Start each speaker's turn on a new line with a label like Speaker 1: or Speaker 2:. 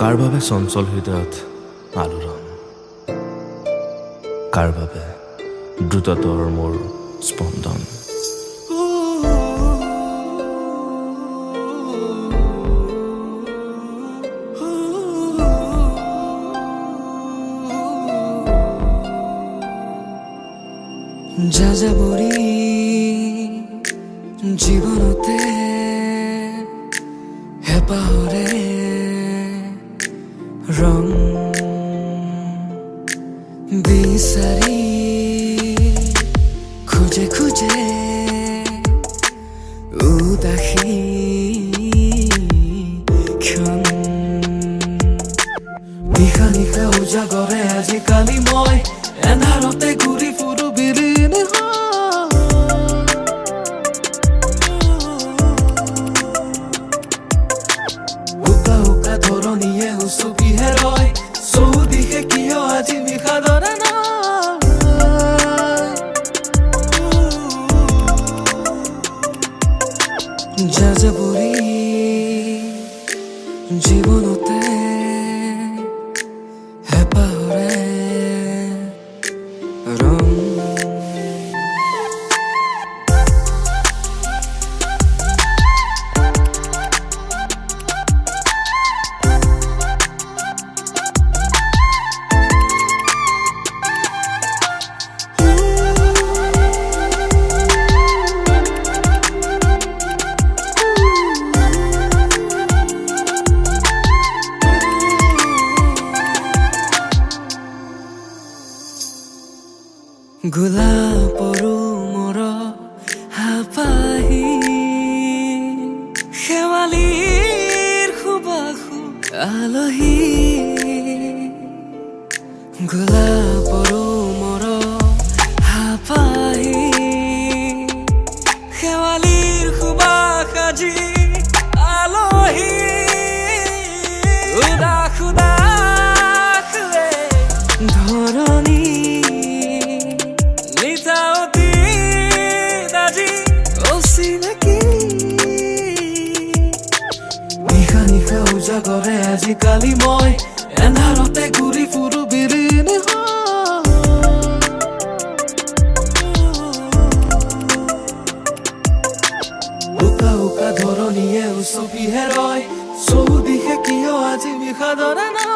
Speaker 1: কাৰ বাবে চঞ্চল হৃদয়ত আলোড়ন, কাৰ বাবে দ্ৰুততৰ মোৰ স্পন্দন।
Speaker 2: যাযাবৰী জীৱনতে হেঁপাহৰে ৰং বিচাৰি খোজে খোজে উদাসী ক্ষণ নিশা নিশা উজাগৰে আজিকালি মই এন্ধাৰতে ঘূৰি ফুৰো বিলীন উকা উকা ধৰণীয়ে উচপিহে ৰয় চৌদিশে কিয় আজি নিশা ধৰা নাই যাযাবৰী জীৱনতে হেঁপাহৰে ৰং গোলাপৰো মোৰ হাপাহি শেৱালিৰ সুবাসু আলহী গোলাপৰো মোৰ হাপাহি শেৱালিৰ সুবাস আজি আলহী উদাস উদাস ধৰণী নিশা নিশা উজাগৰে আজিকালি মই এন্ধাৰতে ঘূৰি ফুৰো বিলীন উকা উকা ধৰণীয়ে উচপিহে ৰয় চৌদিশে কিয় আজি নিশা ধৰা নাই